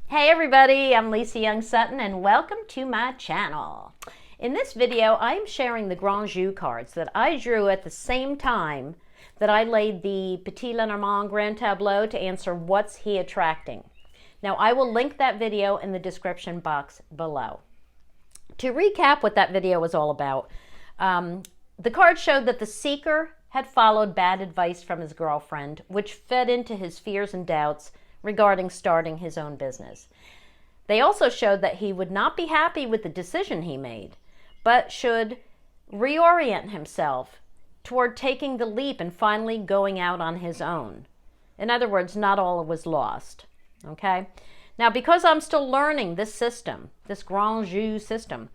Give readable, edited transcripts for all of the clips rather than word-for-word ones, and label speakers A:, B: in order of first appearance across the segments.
A: Hey everybody, I'm Lisa Young Sutton and welcome to my channel. In this video, I'm sharing the Grand Jeu cards that I drew at the same time that I laid the Petit Lenormand Grand Tableau to answer what's he attracting. Now I will link that video in the description box below. To recap what that video was all about, the card showed that the seeker had followed bad advice from his girlfriend, which fed into his fears and doubts regarding starting his own business. They also showed that he would not be happy with the decision he made, but should reorient himself toward taking the leap and finally going out on his own. In other words, not all was lost. Okay? Now, because I'm still learning this system, this Grand Jeu system,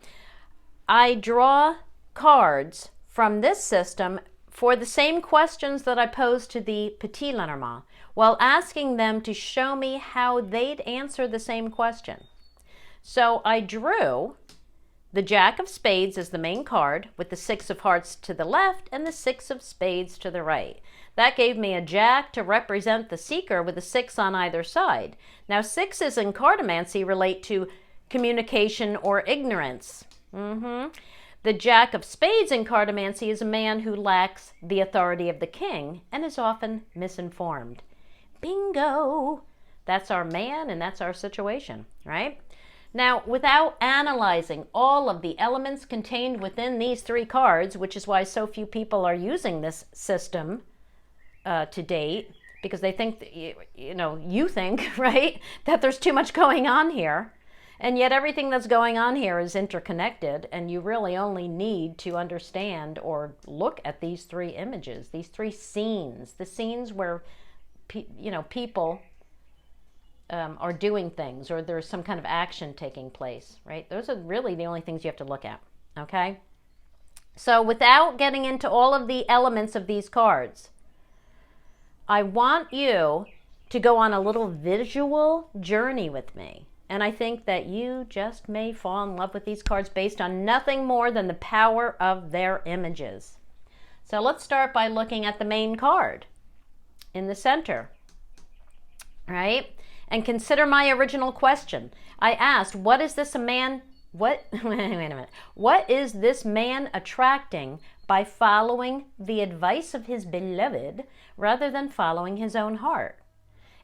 A: I draw cards from this system for the same questions that I posed to the Petit Lenormand, while asking them to show me how they'd answer the same question. So I drew the Jack of Spades as the main card, with the Six of Hearts to the left and the Six of Spades to the right. That gave me a Jack to represent the seeker with a 6 on either side. Now, 6s in cartomancy relate to communication or ignorance. The Jack of Spades in cartomancy is a man who lacks the authority of the king and is often misinformed. Bingo! That's our man and that's our situation, right? Now, without analyzing all of the elements contained within these three cards, which is why so few people are using this system to date, because they think, that, you think, right, that there's too much going on here. And yet everything that's going on here is interconnected, and you really only need to understand or look at these three images, these three scenes, the scenes where people are doing things, or there's some kind of action taking place, right? Those are really the only things you have to look at, okay? So without getting into all of the elements of these cards, I want you to go on a little visual journey with me. And I think that you just may fall in love with these cards based on nothing more than the power of their images. So let's start by looking at the main card in the center, right? And consider my original question. I asked, what is this man attracting by following the advice of his beloved rather than following his own heart?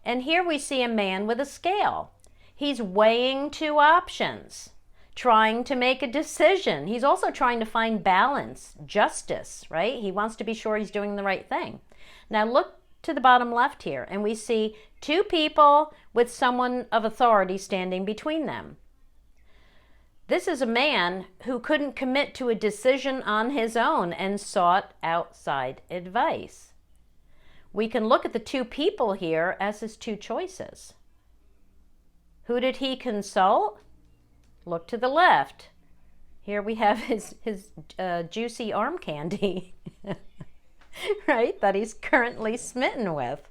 A: And here we see a man with a scale. He's weighing two options, trying to make a decision. He's also trying to find balance, justice, right? He wants to be sure he's doing the right thing. Now look to the bottom left here, and we see two people with someone of authority standing between them. This is a man who couldn't commit to a decision on his own and sought outside advice. We can look at the two people here as his two choices. Who did he consult? Look to the left. Here we have his juicy arm candy, right, that he's currently smitten with.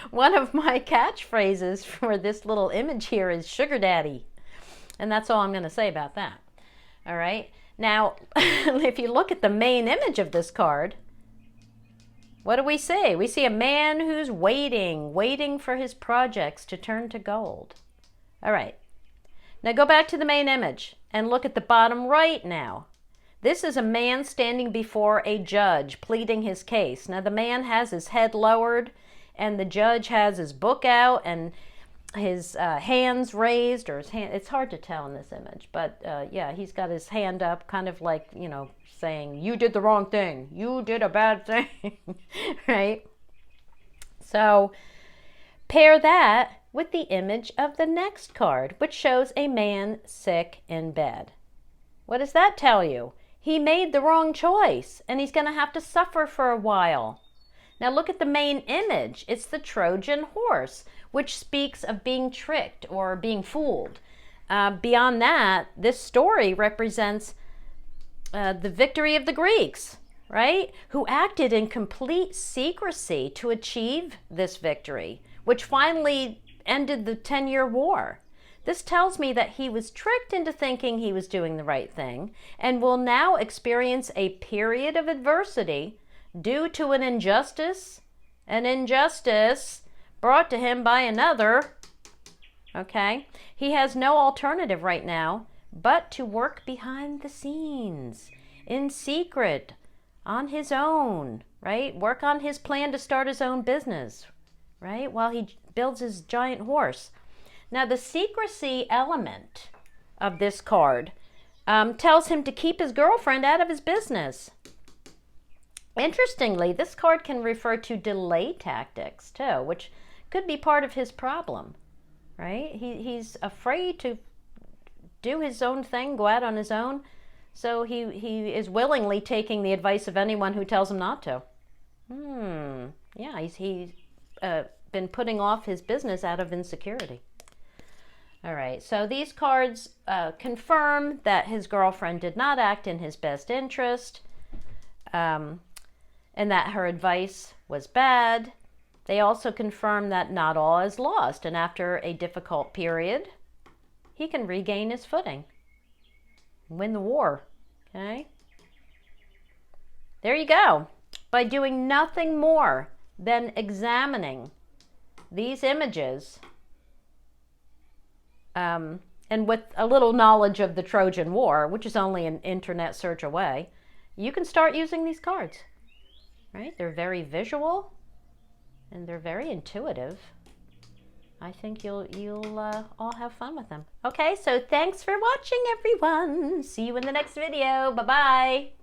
A: One of my catchphrases for this little image here is sugar daddy. And that's all I'm going to say about that. All right. Now, if you look at the main image of this card, what do we see? We see a man who's waiting for his projects to turn to gold. All right. Now go back to the main image and look at the bottom right now. This is a man standing before a judge pleading his case. Now the man has his head lowered and the judge has his book out and his hands raised, or his hand, it's hard to tell in this image, but yeah, he's got his hand up kind of like, saying, you did the wrong thing. You did a bad thing, right? So pair that with the image of the next card, which shows a man sick in bed. What does that tell you? He made the wrong choice, and he's going to have to suffer for a while. Now look at the main image. It's the Trojan Horse, which speaks of being tricked or being fooled. Beyond that, this story represents the victory of the Greeks, right? Who acted in complete secrecy to achieve this victory, which finally ended the 10-year war. This tells me that he was tricked into thinking he was doing the right thing and will now experience a period of adversity due to an injustice brought to him by another okay? He has no alternative right now but to work behind the scenes, in secret, on his own, right? Work on his plan to start his own business, right? While he builds his giant horse. Now, the secrecy element of this card tells him to keep his girlfriend out of his business. Interestingly, this card can refer to delay tactics too, which could be part of his problem, right? He's afraid to do his own thing, go out on his own, so he is willingly taking the advice of anyone who tells him not to. Yeah, he's been putting off his business out of insecurity. All right, so these cards confirm that his girlfriend did not act in his best interest, and that her advice was bad. They also confirm that not all is lost, and after a difficult period, he can regain his footing, win the war, okay? There you go. By doing nothing more than examining these images, and with a little knowledge of the Trojan War, which is only an internet search away, you can start using these cards, right? They're very visual and they're very intuitive. I think you'll all have fun with them. Okay, so thanks for watching, everyone. See you in the next video. Bye-bye.